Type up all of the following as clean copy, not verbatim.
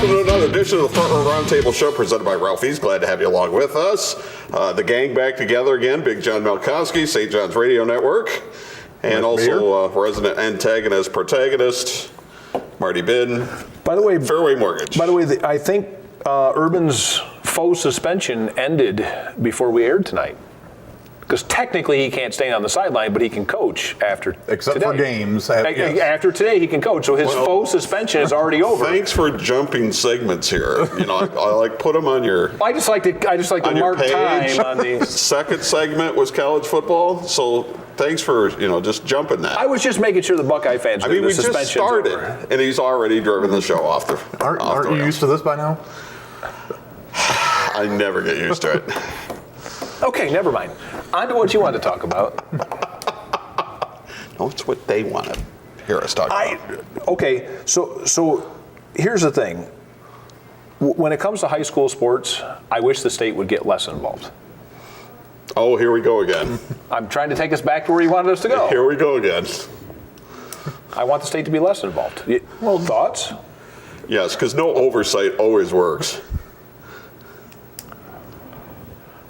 welcome to another edition of the Front Row Roundtable Show presented by Ralphie's. Glad to have you along with us. The gang back together again. Big John Malkowski, St. John's Radio Network, and also resident antagonist, protagonist, Marty Bid. By the way, Fairway Mortgage. By the way, I think Urban's faux suspension ended before we aired tonight. Because technically he can't stay on the sideline, but he can coach after Except today. for games. Yes. After today, he can coach. So his faux suspension is already over. Thanks for jumping segments here. You know, I like put them on your. I just like to mark time on the second segment was college football. So thanks for just jumping that. I was just making sure the Buckeye fans knew the suspension. Just started, and he's already driven the show off the. Aren't you used to this by now? I never get used to it. Okay, never mind. On to what you want to talk about. No, it's what they want to hear us talk about. Okay, so here's the thing. When it comes to high school sports, I wish the state would get less involved. Oh, here we go again. I'm trying to take us back to where you wanted us to go. Here we go again. I want the state to be less involved. Well, thoughts? Yes, because no oversight always works.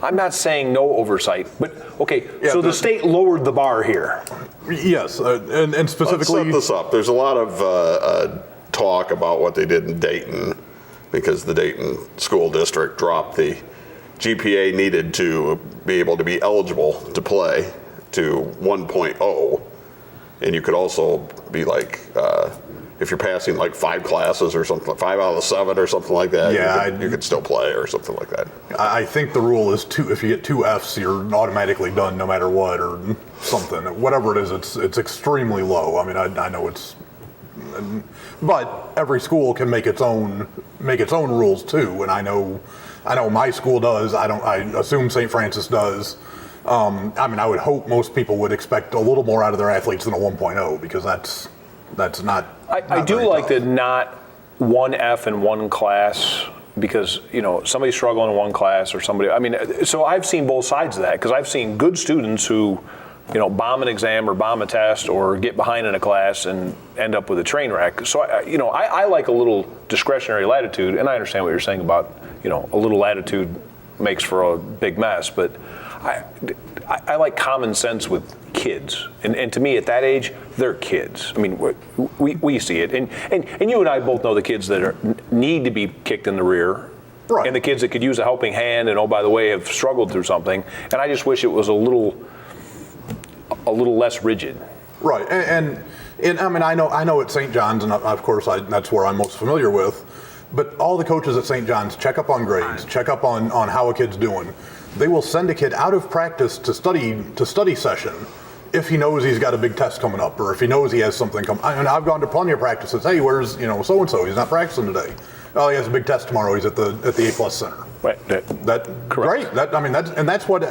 I'm not saying no oversight, but okay, so the state lowered the bar here. Yes, and specifically. Let's set this up. There's a lot of talk about what they did in Dayton because the Dayton school district dropped the GPA needed to be able to be eligible to play to 1.0. And you could also be like, if you're passing like 5 classes or something, 5 out of the 7 or something like that, you could still play or something like that. I think the rule is if you get 2 Fs, you're automatically done no matter what or something. Whatever it is, it's extremely low. I mean, I know it's, but every school can make its own rules too. And I know my school does. I assume St. Francis does. I mean, I would hope most people would expect a little more out of their athletes than a 1.0 because that's not. I do like the not 1 F in one class because, somebody's struggling in one class or somebody. I mean, so I've seen both sides of that because I've seen good students who, bomb an exam or bomb a test or get behind in a class and end up with a train wreck. So, I like a little discretionary latitude, and I understand what you're saying about, a little latitude makes for a big mess, but I like common sense with kids, and to me at that age they're kids. I mean we see it, and you and I both know the kids that need to be kicked in the rear, right, and the kids that could use a helping hand and by the way have struggled through something, and I just wish it was a little less rigid. Right, and I mean I know at St. John's, and of course that's where I'm most familiar with, but all the coaches at St. John's check up on grades, check up on how a kid's doing. They will send a kid out of practice to study session if he knows he's got a big test coming up or if he knows he has something coming. I mean, I've gone to plenty of practices. Hey, where's so and so? He's not practicing today. Oh, he has a big test tomorrow. He's at the A+ center. Right. That great. That's what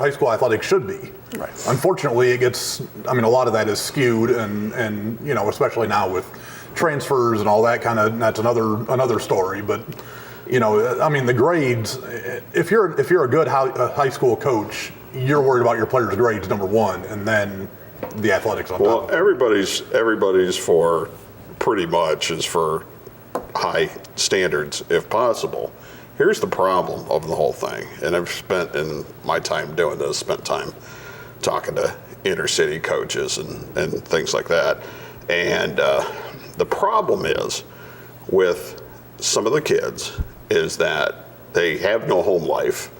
high school athletics should be. Right. Unfortunately, it gets. I mean, a lot of that is skewed, and especially now with transfers and all that kind of. That's another story, but. I mean, the grades. If you're a good high school coach, you're worried about your players' grades, number one, and then the athletics on top. Well, everybody's for pretty much is for high standards if possible. Here's the problem of the whole thing, and I've spent in my time doing this, spent time talking to inner city coaches and things like that, and the problem is with some of the kids is that they have no home life.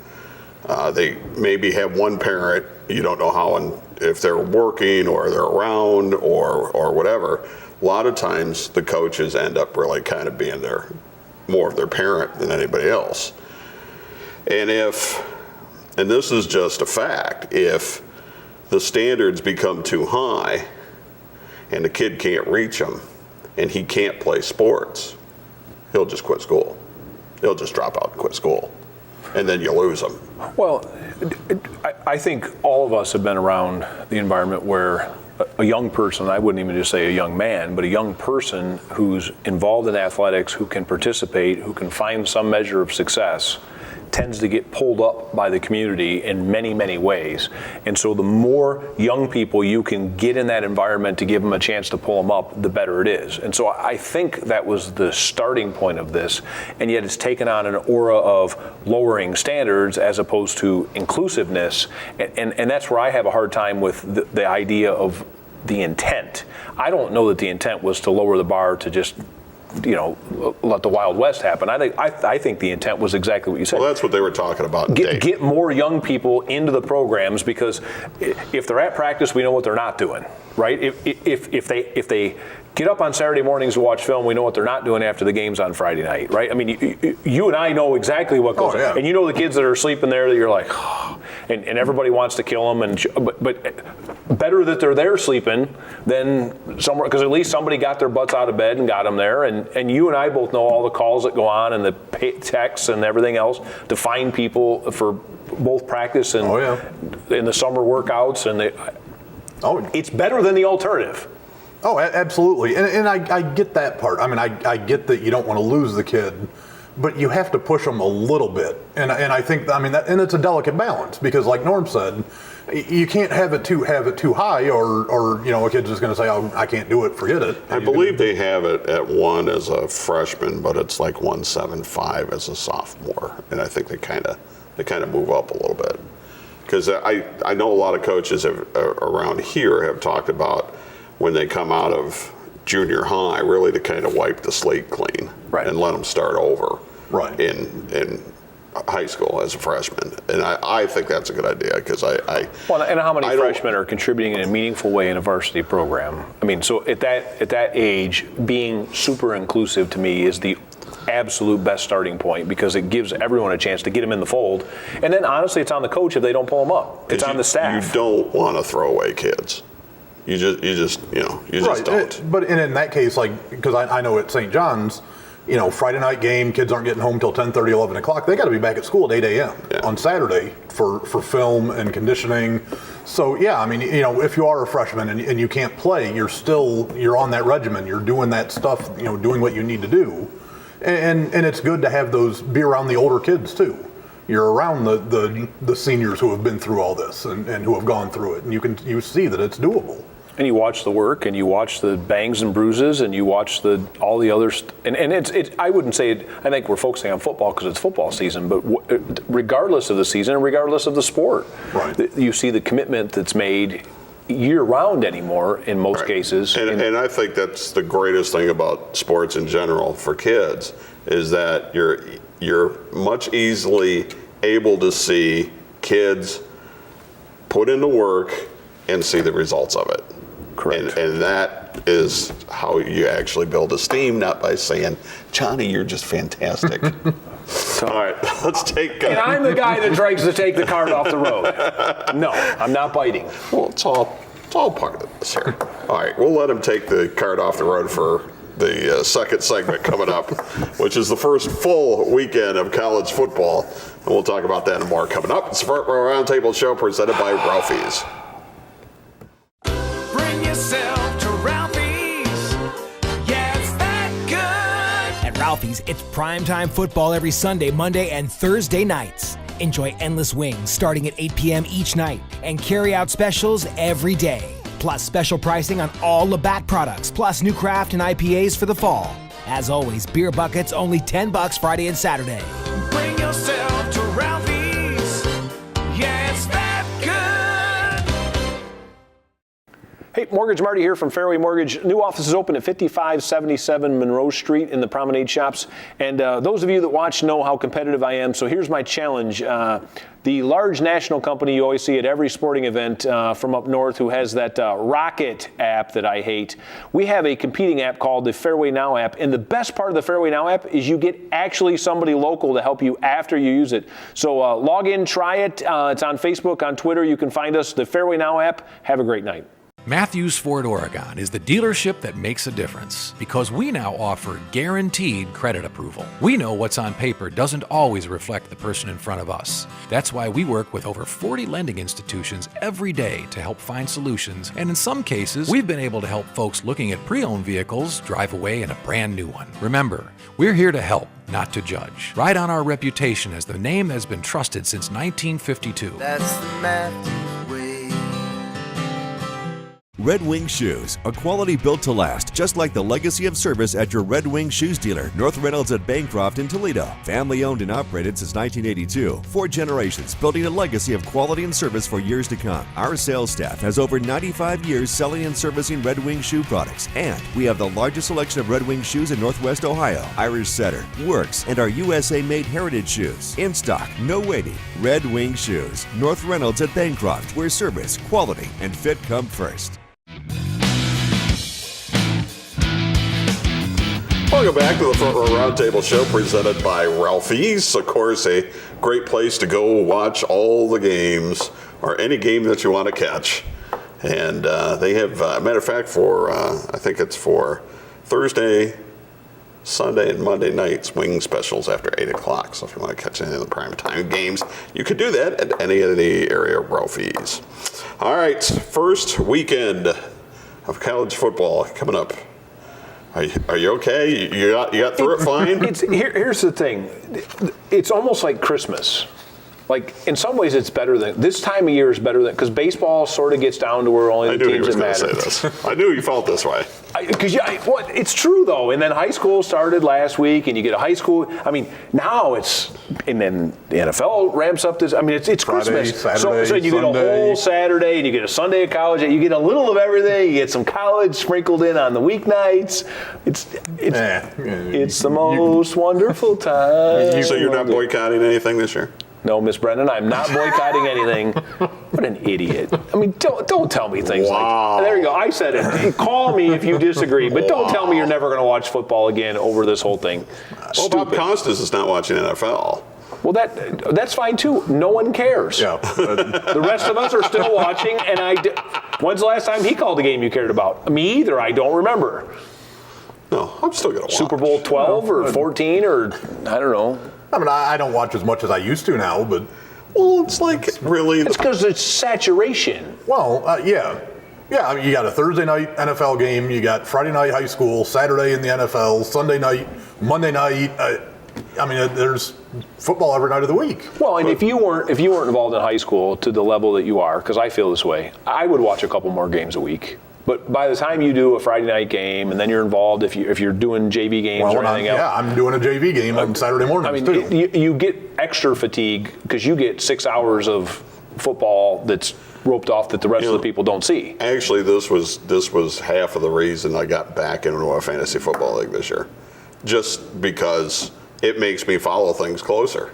They maybe have one parent, you don't know how, and if they're working or they're around or whatever. A lot of times the coaches end up really kind of being more of their parent than anybody else. And this is just a fact, if the standards become too high and the kid can't reach them and he can't play sports, he'll just quit school. He'll just drop out and quit school. And then you lose him. Well, I think all of us have been around the environment where a young person, I wouldn't even just say a young man, but a young person who's involved in athletics, who can participate, who can find some measure of success, tends to get pulled up by the community in many, many ways. And so the more young people you can get in that environment to give them a chance to pull them up, the better it is. And so I think that was the starting point of this, and yet it's taken on an aura of lowering standards as opposed to inclusiveness. And that's where I have a hard time with the idea of the intent. I don't know that the intent was to lower the bar to just let the Wild West happen. I think the intent was exactly what you said. Well, that's what they were talking about. Get more young people into the programs, because if they're at practice, we know what they're not doing, right? If they get up on Saturday mornings to watch film, we know what they're not doing after the games on Friday night, right? I mean, you and I know exactly what goes on. And you know the kids that are sleeping there that you're like, oh, and everybody wants to kill them. But better that they're there sleeping than somewhere, because at least somebody got their butts out of bed and got them there. And you and I both know all the calls that go on and the texts and everything else to find people for both practice and in the summer workouts. And it's better than the alternative. Oh, absolutely. And I get that part. I mean, I get that you don't want to lose the kid, but you have to push them a little bit. And I think, and it's a delicate balance, because like Norm said, you can't have it too high, or a kid's just going to say, oh, I can't do it, forget it. I believe they have it at 1 as a freshman, but it's like 1.75 as a sophomore. And I think they kind of move up a little bit. Because I know a lot of coaches around here have talked about when they come out of junior high, really to kind of wipe the slate clean and let them start over in high school as a freshman. And I think that's a good idea, because Well, and how many freshmen are contributing in a meaningful way in a varsity program? I mean, so at that age, being super inclusive to me is the absolute best starting point, because it gives everyone a chance to get them in the fold. And then honestly, it's on the coach if they don't pull them up. It's on the staff. You don't want to throw away kids. You just don't. But in that case, because I know at St. John's, Friday night game, kids aren't getting home till 10:30, 11 o'clock. They got to be back at school at 8 a.m. On Saturday for film and conditioning. So if you are a freshman and you can't play, you're on that regimen. You're doing that stuff, doing what you need to do, and it's good to have those, be around the older kids too. You're around the seniors who have been through all this and who have gone through it, and you see that it's doable. And you watch the work, and you watch the bangs and bruises, and you watch all the others. And it's I wouldn't say I think we're focusing on football because it's football season, but regardless of the season and regardless of the sport, you see the commitment that's made year-round anymore in most cases. And I think that's the greatest thing about sports in general for kids, is that you're much easily able to see kids put in the work and see the results of it. Correct. And that is how you actually build esteem, not by saying, Johnny, you're just fantastic. All right, let's take... And I'm the guy that tries to take the cart off the road. No, I'm not biting. Well, it's all part of this here. All right, we'll let him take the cart off the road for the second segment coming up, which is the first full weekend of college football. And we'll talk about that and more coming up. It's the Roundtable show presented by Ralphie's. Bring yourself to Ralphie's. Yeah, it's that good. At Ralphie's, it's primetime football every Sunday, Monday, and Thursday nights. Enjoy endless wings starting at 8 p.m. each night and carry-out specials every day. Plus special pricing on all Labatt products, plus new craft and IPAs for the fall. As always, beer buckets only $10 Friday and Saturday. Bring yourself to Ralphie's. Yeah, it's that good. Hey, Mortgage Marty here from Fairway Mortgage. New office is open at 5577 Monroe Street in the Promenade Shops. And those of you that watch know how competitive I am. So here's my challenge. The large national company you always see at every sporting event from up north, who has that Rocket app that I hate. We have a competing app called the Fairway Now app. And the best part of the Fairway Now app is you get actually somebody local to help you after you use it. So log in, try it. It's on Facebook, on Twitter. You can find us, the Fairway Now app. Have a great night. Matthews Ford Oregon is the dealership that makes a difference because we now offer guaranteed credit approval. We know what's on paper doesn't always reflect the person in front of us. That's why we work with over 40 lending institutions every day to help find solutions, and in some cases, we've been able to help folks looking at pre-owned vehicles drive away in a brand new one. Remember, we're here to help, not to judge. Ride on our reputation as the name that has been trusted since 1952. That's the Matthews way. Red Wing Shoes, a quality built to last, just like the legacy of service at your Red Wing Shoes dealer, North Reynolds at Bancroft in Toledo. Family owned and operated since 1982. 4 generations building a legacy of quality and service for years to come. Our sales staff has over 95 years selling and servicing Red Wing shoe products, and we have the largest selection of Red Wing shoes in Northwest Ohio. Irish Setter, Works, and our USA-made heritage shoes. In stock, no waiting. Red Wing Shoes, North Reynolds at Bancroft, where service, quality, and fit come first. Welcome back to the Front Row Roundtable Show presented by Ralphie's. Of course, a great place to go watch all the games or any game that you want to catch. And they have, matter of fact, for I think it's for Thursday, Sunday, and Monday nights, wing specials after 8 o'clock. So if you want to catch any of the primetime games, you could do that at any of the area Ralphie's. All right, first weekend of college football coming up. Are you okay? You got through it fine? Here's the thing. It's almost like Christmas. Like, in some ways, it's better than, this time of year is better than, because baseball sort of gets down to where only the teams that matter. I knew he was going to say this. I knew you felt this way. Because it's true, though. And then high school started last week, and you get a high school. I mean, now it's, and then the NFL ramps up this. I mean, it's Friday, Christmas. Saturday, so you Sunday. get a whole Saturday, and you get a Sunday of college. You get a little of everything. You get some college sprinkled in on the weeknights. It's the most wonderful time. So you're not boycotting anything this year? No, Miss Brennan, I'm not boycotting anything. What an idiot. I mean, don't tell me things like, there you go, I said it. Call me if you disagree, but don't tell me you're never going to watch football again over this whole thing. Well, Bob Costas is not watching NFL. Well, that's fine too. No one cares. Yeah. The rest of us are still watching, and when's the last time he called a game you cared about? Me either, I don't remember. No, I'm still going to watch. Super Bowl 12 or 14 or, I don't know. I mean, I don't watch as much as I used to now, but... Well, it's like really... It's because it's saturation. Well, yeah. Yeah, I mean, you got a Thursday night NFL game, you got Friday night high school, Saturday in the NFL, Sunday night, Monday night. I mean, there's football every night of the week. Well, and if you weren't involved in high school to the level that you are, because I feel this way, I would watch a couple more games a week. But by the time you do a Friday night game, and then you're involved, if you're doing JV games or anything else. Yeah, I'm doing a JV game on Saturday mornings too. You get extra fatigue because you get 6 hours of football that's roped off that the rest of the people don't see. Actually, this was half of the reason I got back into a fantasy football league this year, just because it makes me follow things closer.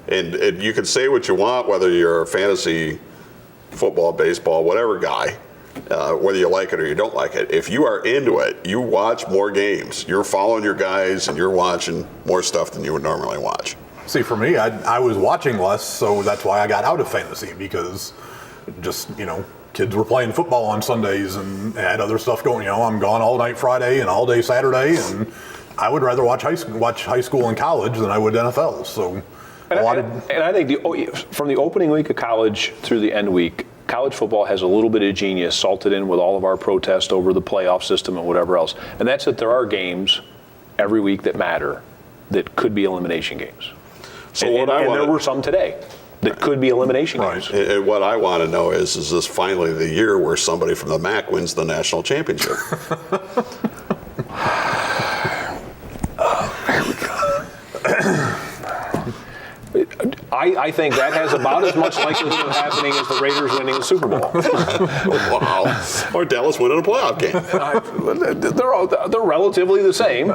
And you can say what you want, whether you're a fantasy football, baseball, whatever guy. Whether you like it or you don't like it, if you are into it, you watch more games. You're following your guys and you're watching more stuff than you would normally watch. See, for me, I was watching less, so that's why I got out of fantasy, because just, kids were playing football on Sundays and had other stuff going. I'm gone all night Friday and all day Saturday, and I would rather watch high school and college than I would NFL. So, and I think from the opening week of college through the end week, college football has a little bit of genius salted in with all of our protest over the playoff system and whatever else. And that's that there are games every week that matter that could be elimination games. So and there were some today that could be elimination games. And what I want to know is this finally the year where somebody from the MAC wins the national championship? Here we go. I think that has about as much likelihood of happening as the Raiders winning the Super Bowl. Wow. Or Dallas winning a playoff game. They're relatively the same.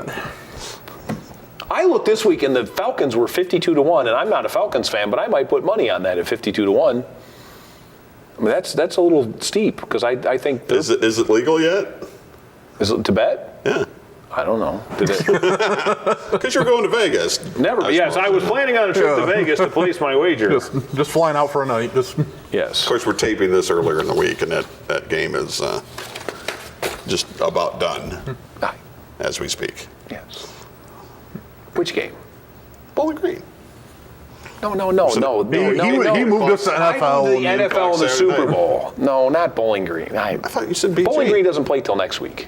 I looked this week and the Falcons were 52-1, and I'm not a Falcons fan, but I might put money on that at 52-1. I mean, that's a little steep because I think... Is it legal yet? Is it to bet? Yeah. I don't know. Did it? Because you're going to Vegas. Never. But yes, I was planning on a trip to Vegas to place my wager. Just flying out for a night. Yes. Of course, we're taping this earlier in the week, and that game is just about done Aye. as we speak. Yes. Which game? Bowling Green. No. He moved us to NFL. The NFL and the Saturday Super night. Bowl. No, not Bowling Green. I thought you said BG. Bowling Green doesn't play till next week.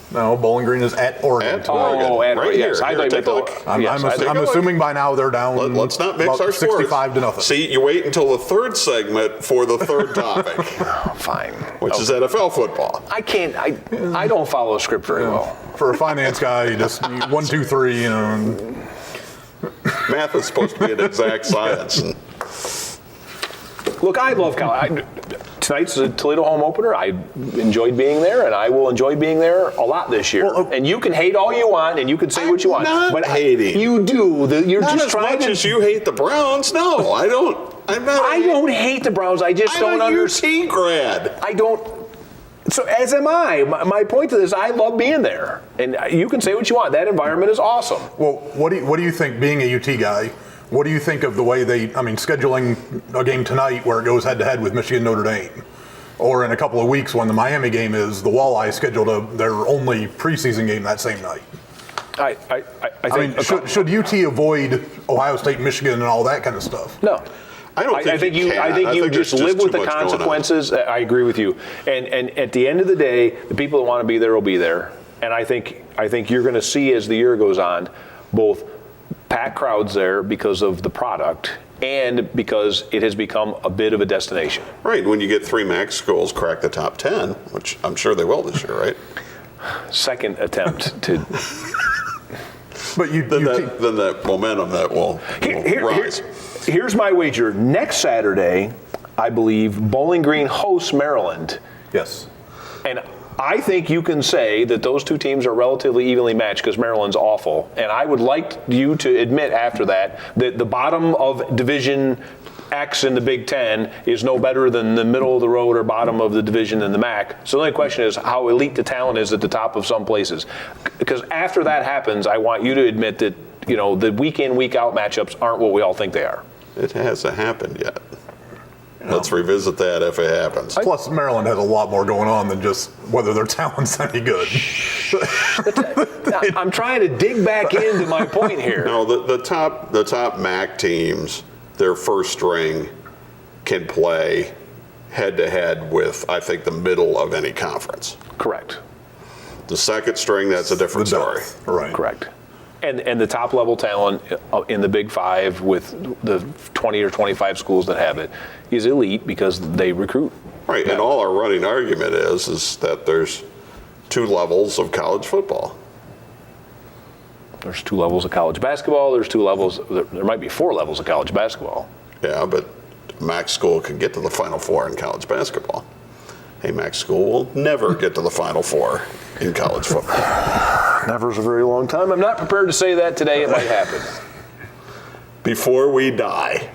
No, Bowling Green is at Oregon. At Oregon. Oh, and right yes, here. I thought you Take a meant look. the- I'm, yes, I'm, I think- I'm assuming by now they're down. Let's not mix about our sports. 65-0. See, you wait until the third segment for the third topic, Fine. which is NFL football. I can't. I don't follow a script very well. For a finance guy, you just 1, 2, 3. You know. Math is supposed to be an exact science. And Look, I love college. Tonight's the Toledo home opener. I enjoyed being there, and I will enjoy being there a lot this year. Well, and you can hate all you want, and you can say what you want. not but hating. You do. You're not just as trying much to. as you hate the Browns. No, I don't. I'm not. I don't hate the Browns. I just don't I'm a understand. UT grad. I don't. So as am I. My point to this, I love being there, and you can say what you want. That environment is awesome. Well, what do you think, being a UT guy? What do you think of the way scheduling a game tonight where it goes head-to-head with Michigan Notre Dame? Or in a couple of weeks when the Miami game is, the Walleyes scheduled their only preseason game that same night. I think. Should UT avoid Ohio State, Michigan, and all that kind of stuff? No. I don't think I think you you. can. I think I you think just there's live just with too the much going on. consequences. I agree with you. And at the end of the day, the people that want to be there will be there. And I think you're going to see as the year goes on, both packed crowds there because of the product and because it has become a bit of a destination. Right. When you get 3 MAC schools crack the top 10, which I'm sure they will this year, right? Second attempt to. But Then that momentum that will rise. Here's my wager. Next Saturday, I believe Bowling Green hosts Maryland. yes. And I think you can say that those two teams are relatively evenly matched because Maryland's awful. And I would like you to admit after that the bottom of Division X in the Big Ten is no better than the middle of the road or bottom of the division in the MAC. So the only question is how elite the talent is at the top of some places. Because after that happens, I want you to admit that the week in, week out matchups aren't what we all think they are. It hasn't happened yet. Let's revisit that if it happens. Plus, Maryland has a lot more going on than just whether their talent's any good. I'm trying to dig back into my point here. No, the top MAC teams, their first string can play head-to-head with, I think, the middle of any conference. Correct. The second string, that's a different story. Right. Correct. And the top level talent in the Big Five with the 20 or 25 schools that have it is elite because they recruit. Right, and all our running argument is that there's 2 levels of college football. There's 2 levels of college basketball. There's 2 levels. There might be 4 levels of college basketball. Yeah, but MAC school can get to the Final Four in college basketball. A MAC school will never get to the Final Four in college football. Never's a very long time. I'm not prepared to say that today. It might happen. Before we die.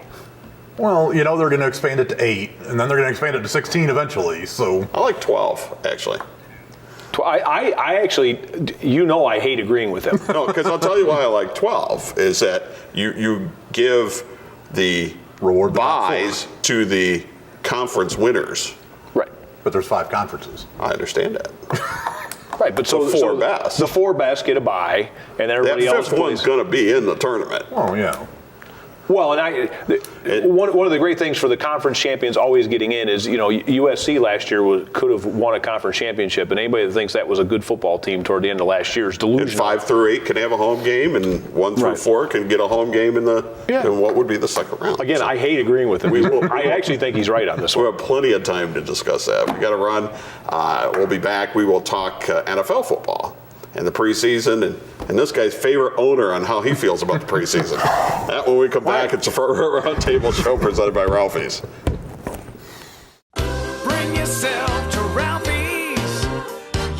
Well, they're going to expand it to 8, and then they're going to expand it to 16 eventually. So I like 12, actually. I actually, I hate agreeing with him. No, because I'll tell you why I like 12 is that you give the Reward the top buys to the conference winners. Right. but there's 5 conferences. I understand that. Right, but so The 4 best. The 4 best get a bye, and then everybody That else 5th one's plays. going to be in the tournament. Oh, yeah. Well, and one of the great things for the conference champions always getting in is, USC last year could have won a conference championship, and anybody that thinks that was a good football team toward the end of last year is And delusional. 5 through 8 can have a home game, and 1 through Right. 4 can get a home game in what would be the second round. Again, So I hate agreeing with him. I actually think he's right on this we one. have plenty of time to discuss that. We got to run. We'll be back. We will talk NFL football and the preseason and this guy's favorite owner on how he feels about the preseason. That when we come back, it's a Roundtable show presented by Ralphie's. Bring yourself to Ralphie's.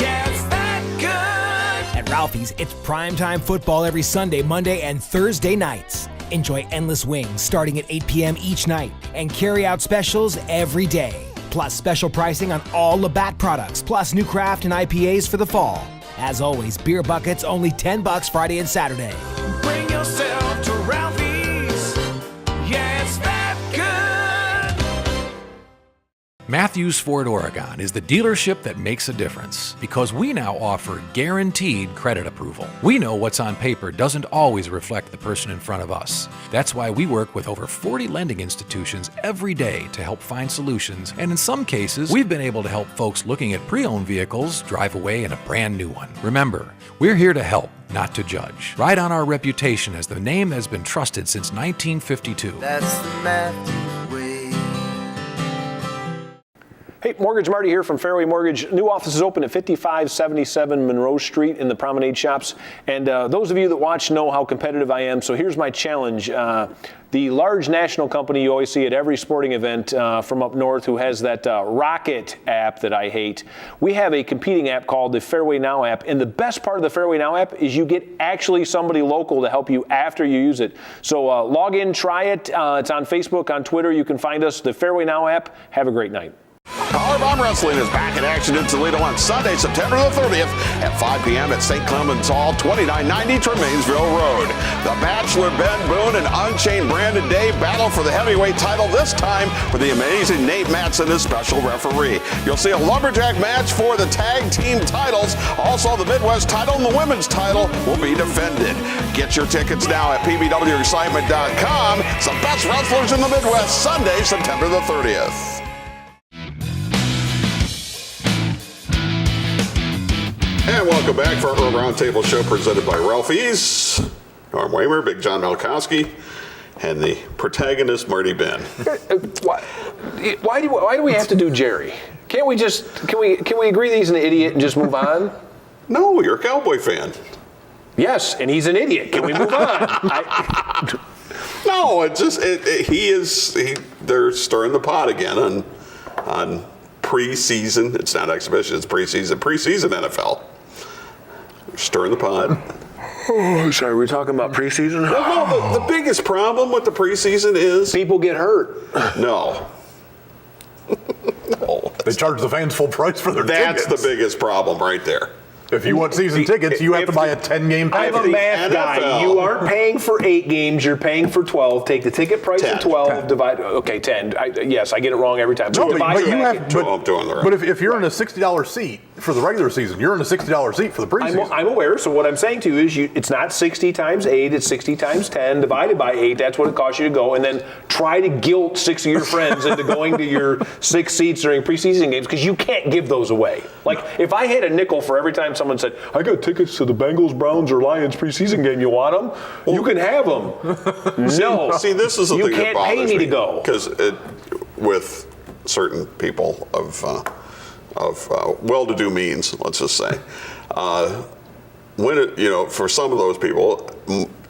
Yeah, it's that good. At Ralphie's, it's primetime football every Sunday, Monday, and Thursday nights. Enjoy endless wings starting at 8 p.m. each night and carry-out specials every day. Plus special pricing on all Labatt products, plus new craft and IPAs for the fall. As always, beer buckets only $10 Friday and Saturday. Bring yourself to Ralphie's. Yeah, it's that good. Matthews Ford Oregon is the dealership that makes a difference because we now offer guaranteed credit approval. We know what's on paper doesn't always reflect the person in front of us. That's why we work with over 40 lending institutions every day to help find solutions, and in some cases, we've been able to help folks looking at pre-owned vehicles drive away in a brand new one. Remember, we're here to help, not to judge. Ride on our reputation as the name that has been trusted since 1952. That's the Matthews way. Hey, Mortgage Marty here from Fairway Mortgage. New office is open at 5577 Monroe Street in the Promenade Shops. And those of you that watch know how competitive I am, so here's my challenge. The large national company you always see at every sporting event from up north who has that Rocket app that I hate, we have a competing app called the Fairway Now app. And the best part of the Fairway Now app is you get actually somebody local to help you after you use it. So log in, try it. It's on Facebook, on Twitter. You can find us, the Fairway Now app. Have a great night. Powerbomb Wrestling is back in action in Toledo on Sunday, September the 30th at 5 p.m. at St. Clements Hall, 2990 Tremainsville Road. The Bachelor Ben Boone and Unchained Brandon Day battle for the heavyweight title, this time with the amazing Nate Matson as special referee. You'll see a lumberjack match for the tag team titles. Also, the Midwest title and the women's title will be defended. Get your tickets now at pbwexcitement.com. It's the best wrestlers in the Midwest, Sunday, September the 30th. And welcome back for our Roundtable show presented by Ralphie's. Norm Waymer, Big John Malkowski, and the protagonist, Marty Ben. Why do we have to do Jerry? Can't we just, can we agree that he's an idiot and just move on? No, you're a Cowboy fan. Yes, and he's an idiot. Can we move on? No, it's just, they're stirring the pot again on preseason. It's not exhibition, it's preseason NFL. Stirring the pot. Oh, sorry, we're talking about preseason? No, the biggest problem with the preseason is People get hurt. no. No. They charge the fans full price for their That's tickets. the biggest problem right there. If you want season tickets, you have to buy a 10-game I'm package. a math guy. NFL. You aren't paying for 8 games. You're paying for 12. Take the ticket price 10. of 12. Divide. Okay, 10. Yes, I get it wrong every time. So No, divide but your you package. have. I'm doing the right. But if you're in a $60 seat for the regular season, you're in a $60 seat for the preseason. I'm aware. So what I'm saying to you is, it's not 60 times 8. It's 60 times 10 divided by 8. That's what it costs you to go, and then try to guilt 6 of your friends into going to your 6 seats during preseason games, because you can't give those away. Like if I had a nickel for every time someone said, "I got tickets to the Bengals, Browns, or Lions preseason game. You want them? You can have them." No. See, this is the you thing that can't bothers pay me to go. Because with certain people of well-to-do means, let's just say, for some of those people,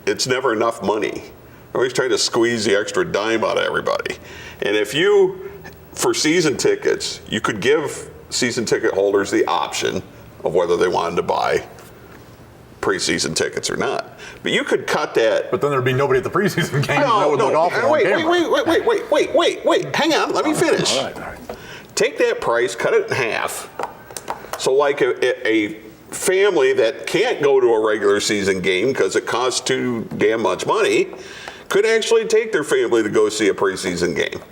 it's never enough money. They're always trying to squeeze the extra dime out of everybody. And if for season tickets, you could give season ticket holders the option of whether they wanted to buy preseason tickets or not. But you could cut that. But then there'd be nobody at the preseason games. That would look awful on camera. Wait. Hang on. Let me finish. All right. Take that price, cut it in half. So like a family that can't go to a regular season game because it costs too damn much money could actually take their family to go see a preseason game.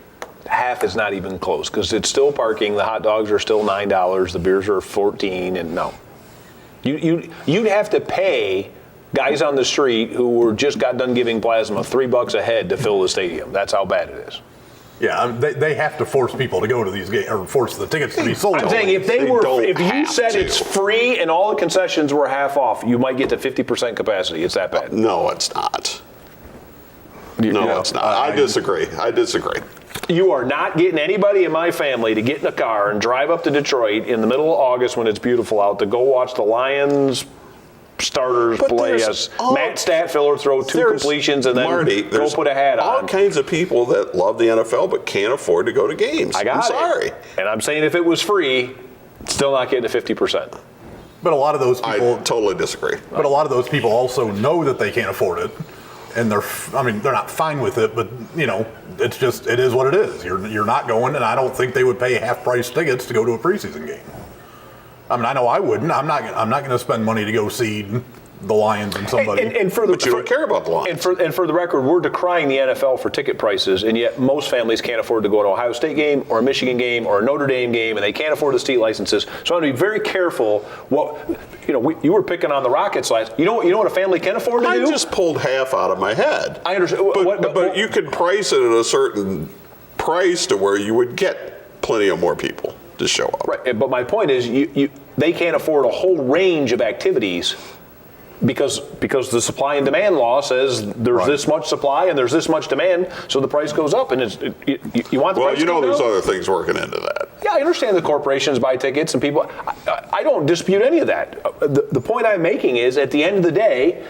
Half is not even close, because it's still parking. The hot dogs are still $9. The beers are $14, and no. You'd have to pay guys on the street who just got done giving plasma $3 a head to fill the stadium. That's how bad it is. Yeah, they have to force people to go to these games, or force the tickets to be sold. I'm saying if you have said to. it's free and all the concessions were half off, you might get to 50% capacity. It's that bad. No, it's not. It's not. I disagree. You are not getting anybody in my family to get in a car and drive up to Detroit in the middle of August when it's beautiful out to go watch the Lions starters play as Matt Statfiller throw 2 completions and then go put a hat on. All kinds of people that love the NFL but can't afford to go to games. I'm sorry. And I'm saying if it was free, still not getting to 50%. But a lot of those people. I totally disagree. But a lot of those people also know that they can't afford it. And they're not fine with it, but it is what it is. You're not going, and I don't think they would pay half price tickets to go to a preseason game. I mean, I know I wouldn't. I'm not going to spend money to go see the Lions and somebody. But you don't care about the Lions. And for the record, we're decrying the NFL for ticket prices, and yet most families can't afford to go to an Ohio State game or a Michigan game or a Notre Dame game, and they can't afford the seat licenses. So I'm going to be very careful. You were picking on the Rockets last. You know what a family can afford to do? I just pulled half out of my head. I understand. But you could price it at a certain price to where you would get plenty of more people to show up. Right. But my point is, they can't afford a whole range of activities. Because the supply and demand law says there's this much supply and there's this much demand, so the price goes up, and you want the price to go there's down? other things working into that. Yeah, I understand the corporations buy tickets and people. I don't dispute any of that. The point I'm making is, at the end of the day,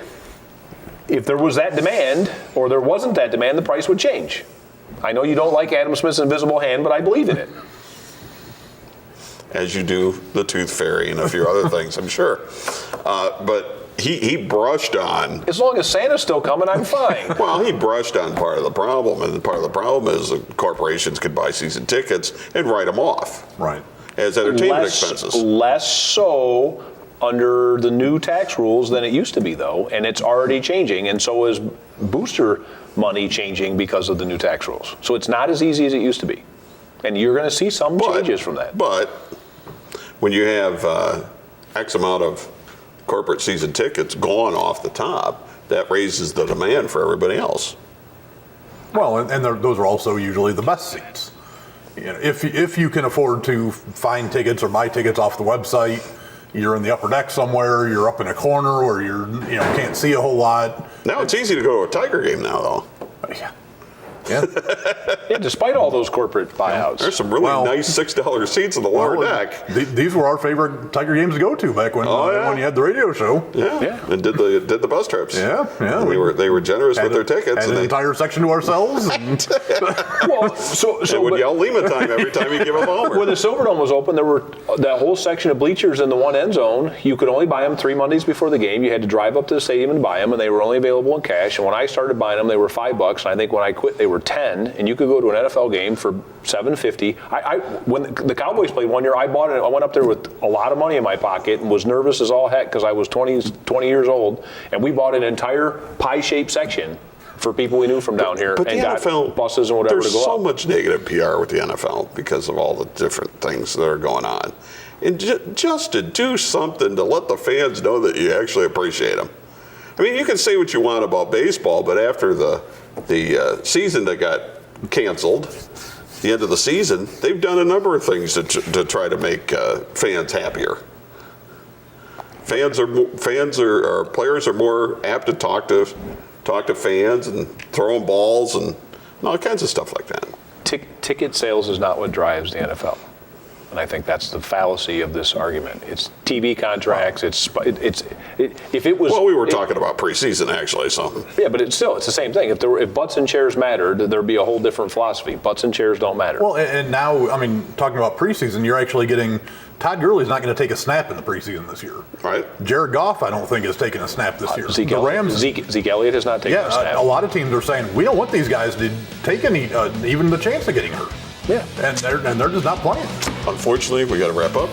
if there was that demand or there wasn't that demand, the price would change. I know you don't like Adam Smith's invisible hand, but I believe in it. As you do the Tooth Fairy and a few other things, I'm sure. But he brushed on. As long as Santa's still coming, I'm fine. Well, he brushed on part of the problem, and part of the problem is that corporations could buy season tickets and write them off. Right. As entertainment expenses. Less so under the new tax rules than it used to be, though, and it's already changing, and so is booster money changing because of the new tax rules. So it's not as easy as it used to be, and you're going to see some changes from that. But when you have X amount of corporate season tickets gone off the top, that raises the demand for everybody else. Well, and those are also usually the best seats. If you can afford to find tickets or buy tickets off the website, you're in the upper deck somewhere, you're up in a corner where you can't see a whole lot. Now it's easy to go to a Tiger game now, though. Yeah. Yeah, despite all those corporate buyouts. There's some really nice $6 seats in the lower deck. These were our favorite Tiger games to go to back when you had the radio show. Yeah. And did the bus trips. Yeah. They were generous with their tickets. Had an entire section to ourselves. And they would yell Lima time every time you give a homer. When the Silverdome was open, there were that whole section of bleachers in the one end zone. You could only buy them 3 Mondays before the game. You had to drive up to the stadium and buy them, and they were only available in cash. And when I started buying them, they were $5. And I think when I quit, they were $10. And you could go to an NFL game for $7.50. When the Cowboys played one year, I bought it. I went up there with a lot of money in my pocket and was nervous as all heck because I was 20 years old. And we bought an entire pie-shaped section for people we knew from down here, but and the got NFL, buses and whatever to go There's so up. much negative PR with the NFL because of all the different things that are going on. And just to do something to let the fans know that you actually appreciate them. I mean, you can say what you want about baseball, but after the season that got canceled, the end of the season, they've done a number of things to try to make fans happier. Players are more apt to talk to fans and throw them balls and all kinds of stuff like that. Ticket sales is not what drives the NFL. And I think that's the fallacy of this argument. It's TV contracts. If it was. Well, we were talking about preseason actually, so. Yeah, but it's the same thing. If butts and chairs mattered, there'd be a whole different philosophy. Butts and chairs don't matter. Well, and now, I mean, talking about preseason, you're actually getting. Todd Gurley's not going to take a snap in the preseason this year. Right. Jared Goff, I don't think, has taken a snap this year. Zeke Elliott has not taken a snap. A lot of teams are saying we don't want these guys to take any, even the chance of getting hurt. Yeah. And they're just not playing. Unfortunately, we got to wrap up,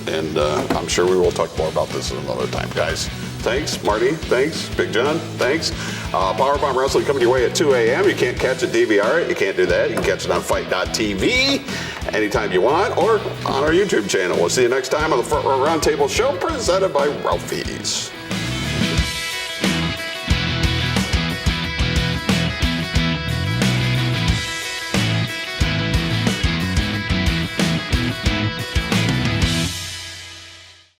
and I'm sure we will talk more about this another time, guys. Thanks, Marty. Thanks, Big John. Thanks. Powerbomb Wrestling coming your way at 2 a.m. You can't catch it, DVR it. You can't do that. You can catch it on Fight.tv anytime you want, or on our YouTube channel. We'll see you next time on the Front Row Roundtable Show, presented by Ralphie's.